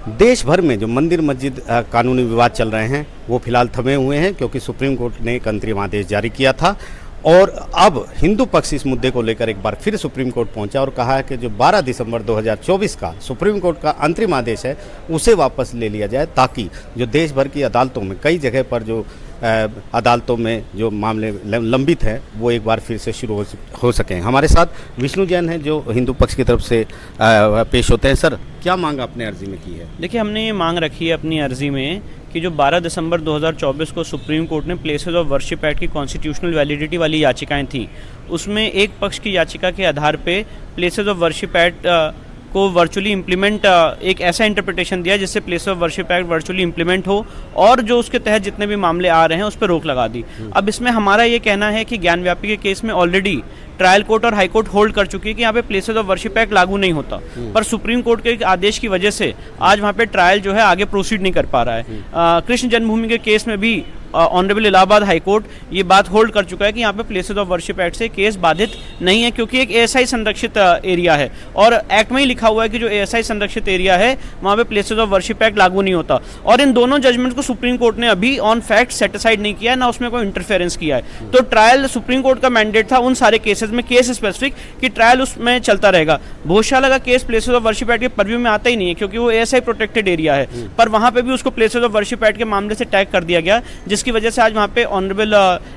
देश भर में जो मंदिर मस्जिद कानूनी विवाद चल रहे हैं वो फिलहाल थमे हुए हैं, क्योंकि सुप्रीम कोर्ट ने एक अंतरिम आदेश जारी किया था। और अब हिंदू पक्ष इस मुद्दे को लेकर एक बार फिर सुप्रीम कोर्ट पहुंचा और कहा है कि जो 12 दिसंबर 2024 का सुप्रीम कोर्ट का अंतरिम आदेश है उसे वापस ले लिया जाए, ताकि जो देश भर की अदालतों में कई जगह पर जो अदालतों में जो मामले लंबित हैं वो एक बार फिर से शुरू हो सकें। हमारे साथ विष्णु जैन हैं जो हिंदू पक्ष की तरफ से पेश होते हैं। सर, क्या मांग आपने अर्जी में की है? देखिए, हमने ये मांग रखी है अपनी अर्जी में कि जो 12 दिसंबर 2024 को सुप्रीम कोर्ट ने प्लेसेस ऑफ वर्शिप एक्ट की कॉन्स्टिट्यूशनल वैलिडिटी वाली याचिकाएं थी, उसमें एक पक्ष की याचिका के आधार पे प्लेसेस ऑफ वर्शिप एक्ट को वर्चुअली इम्प्लीमेंट एक ऐसा इंटरप्रिटेशन दिया जिससे place of worship act virtually implement हो और जो उसके तहत जितने भी मामले आ रहे हैं उस पर रोक लगा दी। अब इसमें हमारा ये कहना है कि ज्ञानव्यापी के केस में ऑलरेडी ट्रायल कोर्ट और हाई कोर्ट होल्ड कर चुकी है कि यहाँ पे प्लेसेस ऑफ वर्शिप एक्ट लागू नहीं होता, पर सुप्रीम कोर्ट के आदेश की वजह से आज वहाँ पे ट्रायल जो है आगे प्रोसीड नहीं कर पा रहा है। कृष्ण जन्मभूमि के केस में भी ऑनरेबल इलाहाबाद हाई कोर्ट ये बात होल्ड कर चुका है कि यहाँ पे प्लेसेस ऑफ वर्शिप एक्ट से केस बाधित नहीं है, क्योंकि एक एएसआई संरक्षित एरिया है और एक्ट में ही लिखा हुआ है कि जो एएसआई संरक्षित एरिया है वहाँ पे प्लेसेस ऑफ वर्शिप एक्ट लागू नहीं होता। और इन दोनों जजमेंट्स को सुप्रीम कोर्ट ने अभी ऑन फैक्ट सेटिसाइड नहीं किया है, ना उसमें कोई इंटरफेरेंस किया है। तो ट्रायल सुप्रीम कोर्ट का मैंडेट था उन सारे केसेस में, केस स्पेसिफिक, कि ट्रायल उसमें चलता रहेगा। भोजशाला का case places of worship act के परव्यू में आता ही नहीं है, क्योंकि वो एएसआई प्रोटेक्टेड एरिया है, पर वहाँ पे भी उसको प्लेसेस ऑफ वर्शिप एक्ट के मामले से टैग कर दिया गया, जिसकी वजह से आज वहाँ पे ऑनरेबल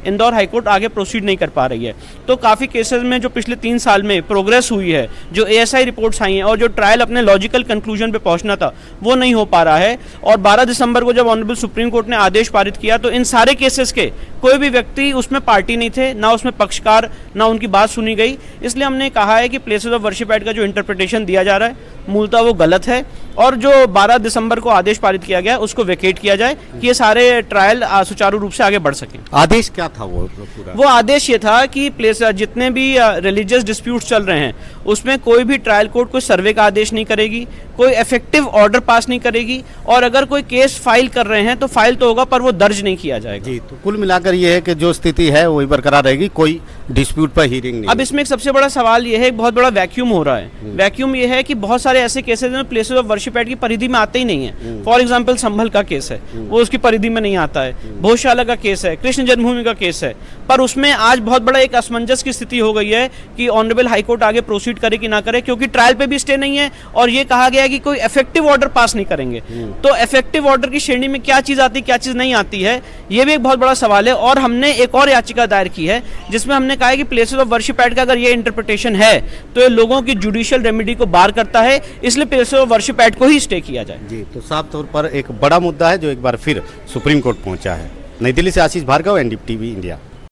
इंदौर हाईकोर्ट आगे प्रोसीड नहीं कर पा रही है। तो काफ़ी केसेस में जो पिछले 3 साल में प्रोग्रेस हुई है, जो एएसआई रिपोर्ट्स आई हैं और जो ट्रायल अपने लॉजिकल कंक्लूजन पे पहुंचना था वो नहीं हो पा रहा है। और 12 दिसंबर को जब ऑनरेबल सुप्रीम कोर्ट ने आदेश पारित किया तो इन सारे केसेस के कोई भी व्यक्ति उसमें पार्टी नहीं थे, ना उसमें पक्षकार, ना उनकी बात सुनी गई। इसलिए हमने कहा है कि प्लेसेस ऑफ वर्शिप एक्ट का जो इंटरप्रिटेशन दिया जा रहा है मूलतः वो गलत है और जो 12 दिसंबर को आदेश पारित किया गया उसको वेकेट किया जाए कि ये सारे ट्रायल सुचारू रूप से आगे बढ़ सकें। आदेश क्या था वो पूरा? वो आदेश ये था कि जितने भी रिलीजियस डिस्प्यूट्स चल रहे हैं उसमें कोई भी ट्रायल कोर्ट कोई सर्वे का आदेश नहीं करेगी, कोई इफेक्टिव ऑर्डर पास नहीं करेगी, और अगर कोई केस फाइल कर रहे हैं तो फाइल तो होगा पर वो दर्ज नहीं किया जाएगा। जी, तो कुल मिलाकर ये है कि जो स्थिति है वही बरकरार रहेगी, कोई डिस्प्यूट पर हियरिंग नहीं। अब इसमें एक सबसे बड़ा सवाल ये है, एक बहुत बड़ा वैक्यूम हो रहा है। वैक्यूम ये है कि बहुत सारे ऐसे केसेस हैं प्लेसेस ऑफ वर्शिप एक्ट की परिधि में आते ही नहीं है। फॉर एग्जांपल संभल का केस है, वो उसकी परिधि में नहीं आता है। भोजशाला का केस है, कृष्ण जन्मभूमि का केस है, पर उसमें आज बहुत बड़ा एक असमंजस की स्थिति हो गई है कि ऑनरेबल हाईकोर्ट आगे प्रोसीड करे कि ना करे, क्योंकि ट्रायल पे भी स्टे नहीं है और ये कहा गया कि कोई इफेक्टिव ऑर्डर पास नहीं करेंगे। तो इफेक्टिव ऑर्डर की श्रेणी में क्या चीज आती है, क्या चीज नहीं आती है, ये भी एक बहुत बड़ा सवाल है। और हमने एक और याचिका दायर की है जिसमें हमने कहा है कि प्लेसेस ऑफ वर्शिप एक्ट का अगर ये इंटरप्रिटेशन है तो ये लोगों की जुडिशियल रेमेडी को बार करता है, इसलिए प्लेसेस ऑफ वर्शिप एक्ट को ही स्टे किया जाए। जी, तो साफ तौर पर एक बड़ा मुद्दा है जो एक बार फिर सुप्रीम कोर्ट पहुंचा है। नई दिल्ली से आशीष भार्गव, एनडीटीवी इंडिया।